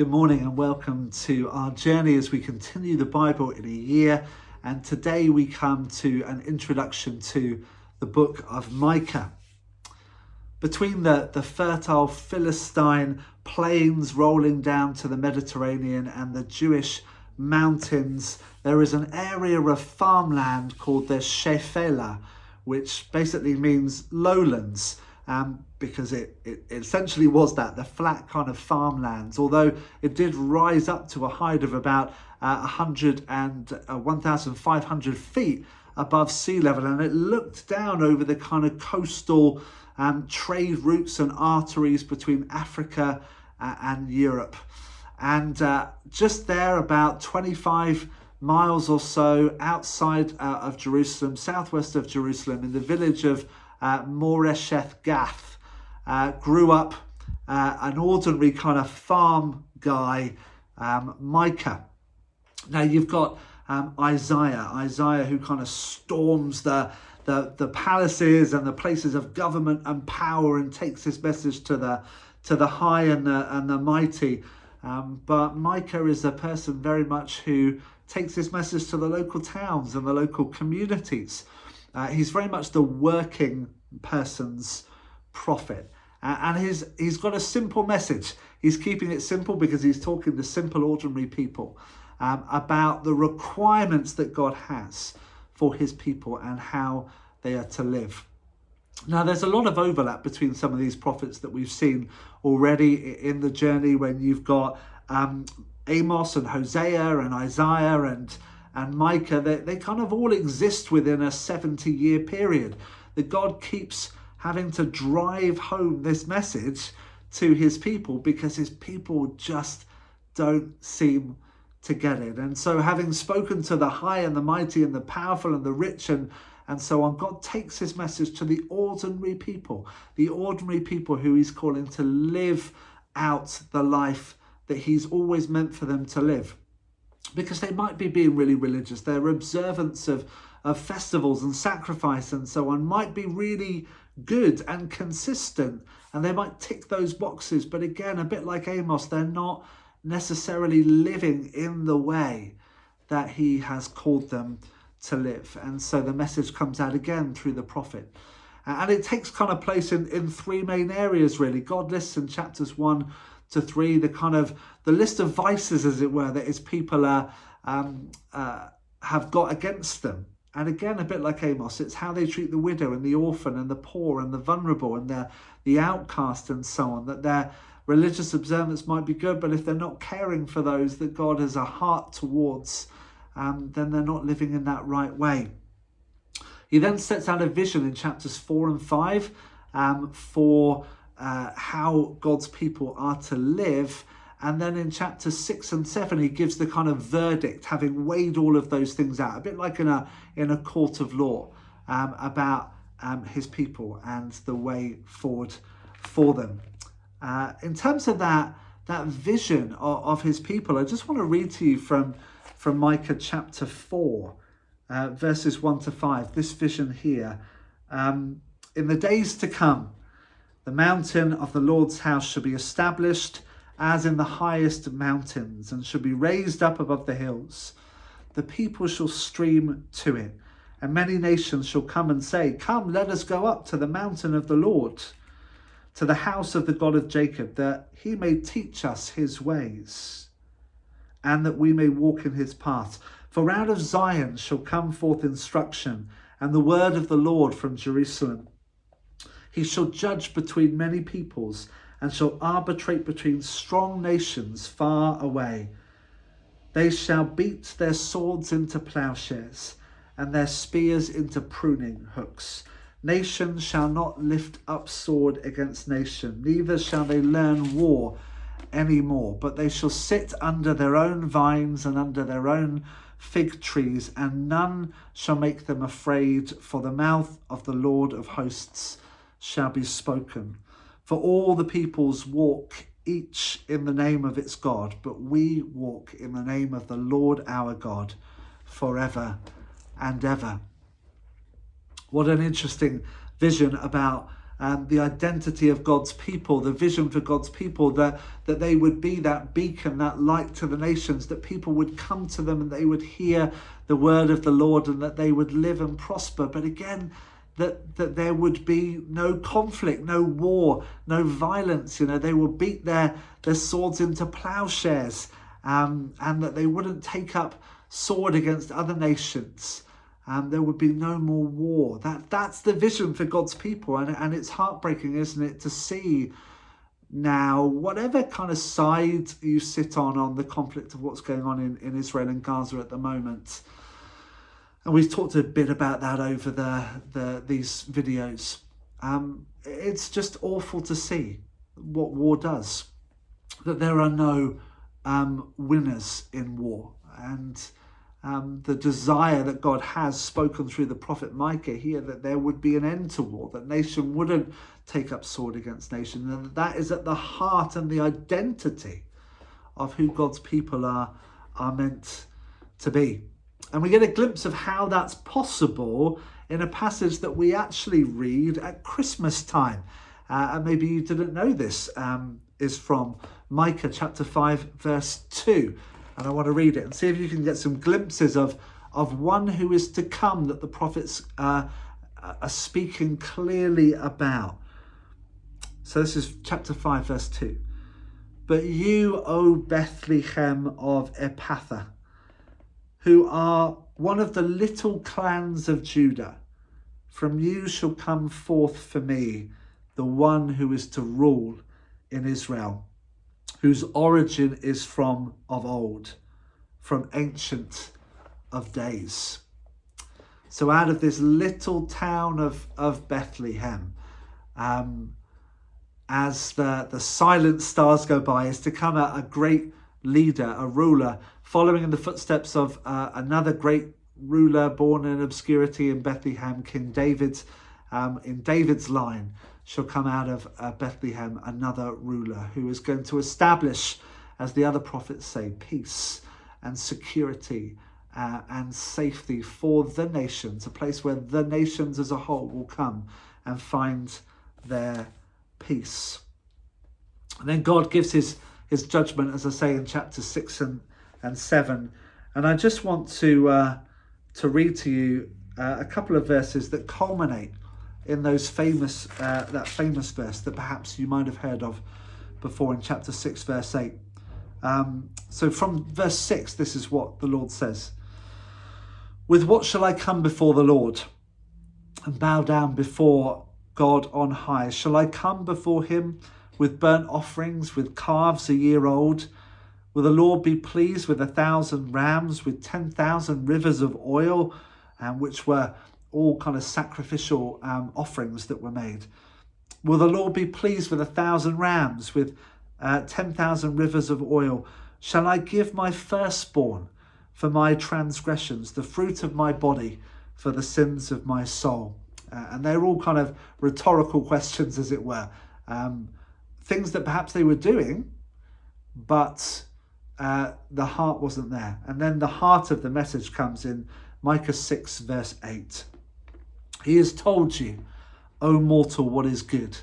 Good morning and welcome to our journey as we continue the Bible in a year. And today we come to an introduction to the book of Micah. Between the fertile Philistine plains rolling down to the Mediterranean and the Jewish mountains, there is an area of farmland called the Shephelah, which basically means lowlands. Because it essentially was the flat kind of farmlands, although it did rise up to a height of about 1,500 feet above sea level, and it looked down over the kind of coastal trade routes and arteries between Africa and Europe. And just there, about 25 miles or so outside of Jerusalem, southwest of Jerusalem, in the village of Moresheth Gath, grew up an ordinary kind of farm guy, Micah. Now you've got Isaiah who kind of storms the palaces and the places of government and power and takes his message to the high and the mighty. But Micah is a person very much who takes his message to the local towns and the local communities. He's very much the working person's prophet. And he's got a simple message. He's keeping it simple because he's talking to simple, ordinary people about the requirements that God has for his people and how they are to live. Now, there's a lot of overlap between some of these prophets that we've seen already in the journey, when you've got Amos and Hosea and Isaiah and Micah. They kind of all exist within a 70-year period that God keeps having to drive home this message to his people because his people just don't seem to get it. And so, having spoken to the high and the mighty and the powerful and the rich and so on, God takes his message to the ordinary people who he's calling to live out the life that he's always meant for them to live. Because they might be being really religious. Their observance of festivals and sacrifice and so on might be really good and consistent, and they might tick those boxes. But again, a bit like Amos, they're not necessarily living in the way that he has called them to live. And so the message comes out again through the prophet. And it takes kind of place in three main areas, really. God lists in chapters 1 to 3 the list of vices, as it were, that his people have got against them. And again, a bit like Amos, it's how they treat the widow and the orphan and the poor and the vulnerable and the outcast and so on. That their religious observance might be good, but if they're not caring for those that God has a heart towards, then they're not living in that right way. He then sets out a vision in chapters 4 and 5 for how God's people are to live. And then in chapters 6 and 7, he gives the kind of verdict, having weighed all of those things out, a bit like in a court of law, about his people and the way forward for them. In terms of that vision of his people, I just want to read to you from Micah chapter 4, verses 1 to 5, this vision here. In the days to come, the mountain of the Lord's house shall be established as in the highest mountains, and shall be raised up above the hills. The people shall stream to it, and many nations shall come and say, "Come, let us go up to the mountain of the Lord, to the house of the God of Jacob, that he may teach us his ways, and that we may walk in his paths. For out of Zion shall come forth instruction, and the word of the Lord from Jerusalem. He shall judge between many peoples, and shall arbitrate between strong nations far away. They shall beat their swords into plowshares, and their spears into pruning hooks. Nation shall not lift up sword against nation, neither shall they learn war any more, but they shall sit under their own vines and under their own fig trees, and none shall make them afraid, for the mouth of the Lord of hosts shall be spoken. For all the peoples walk each in the name of its God, but we walk in the name of the Lord our God forever and ever." What an interesting vision about the identity of God's people, the vision for God's people, that they would be that beacon, that light to the nations, that people would come to them and they would hear the word of the Lord and that they would live and prosper. But again, that there would be no conflict, no war, no violence. They will beat their swords into plowshares, and that they wouldn't take up sword against other nations. There would be no more war. That's the vision for God's people, and it's heartbreaking, isn't it, to see now, whatever kind of side you sit on the conflict of what's going on in Israel and Gaza at the moment. And we've talked a bit about that over these videos. It's just awful to see what war does, that there are no winners in war. And the desire that God has spoken through the prophet Micah here, that there would be an end to war, that nation wouldn't take up sword against nation, and that is at the heart and the identity of who God's people are meant to be. And we get a glimpse of how that's possible in a passage that we actually read at Christmas time. And maybe you didn't know this, is from Micah chapter 5, verse 2. And I want to read it and see if you can get some glimpses of one who is to come that the prophets are speaking clearly about. So this is chapter 5, verse 2. But you, O Bethlehem of Ephrathah, who are one of the little clans of Judah, from you shall come forth for me the one who is to rule in Israel, whose origin is from of old, from ancient of days. So out of this little town of Bethlehem, as the silent stars go by, is to come a great leader, a ruler, following in the footsteps of another great ruler born in obscurity in Bethlehem, King David. In David's line shall come out of Bethlehem another ruler who is going to establish, as the other prophets say, peace and security and safety for the nations, a place where the nations as a whole will come and find their peace. And then God gives his judgment, as I say, in chapter 6 and 7. And I just want to read to you a couple of verses that culminate in those that famous verse that perhaps you might have heard of before in chapter 6, verse 8. So from verse 6, this is what the Lord says. With what shall I come before the Lord and bow down before God on high? Shall I come before him with burnt offerings, with calves a year old? Will the Lord be pleased with 1,000 rams, with 10,000 rivers of oil, which were all kind of sacrificial offerings that were made? Will the Lord be pleased with 1,000 rams, with 10,000 rivers of oil? Shall I give my firstborn for my transgressions, the fruit of my body for the sins of my soul? And they're all kind of rhetorical questions, as it were. Things that perhaps they were doing, but the heart wasn't there. And then the heart of the message comes in Micah 6, verse 8. He has told you, O mortal, what is good,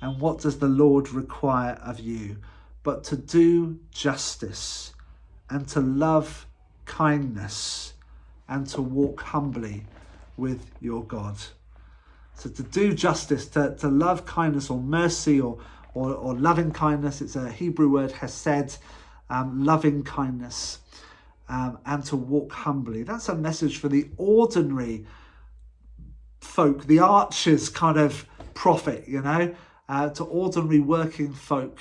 and what does the Lord require of you, but to do justice, and to love kindness, and to walk humbly with your God. So to do justice, to love kindness or mercy or loving kindness, it's a Hebrew word, hesed, loving kindness, and to walk humbly. That's a message for the ordinary folk, the archer's kind of prophet, to ordinary working folk,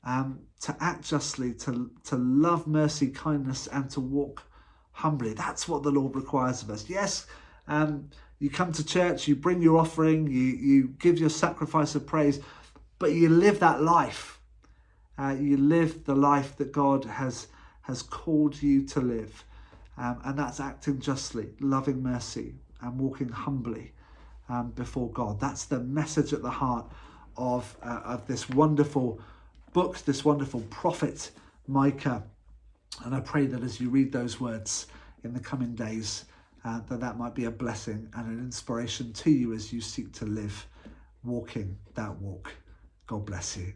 to act justly, to love mercy, kindness, and to walk humbly. That's what the Lord requires of us. Yes, you come to church, you bring your offering, you give your sacrifice of praise, but you live that life. You live the life that God has called you to live. And that's acting justly, loving mercy, and walking humbly before God. That's the message at the heart of this wonderful book, this wonderful prophet, Micah. And I pray that as you read those words in the coming days, that might be a blessing and an inspiration to you as you seek to live walking that walk. God bless you.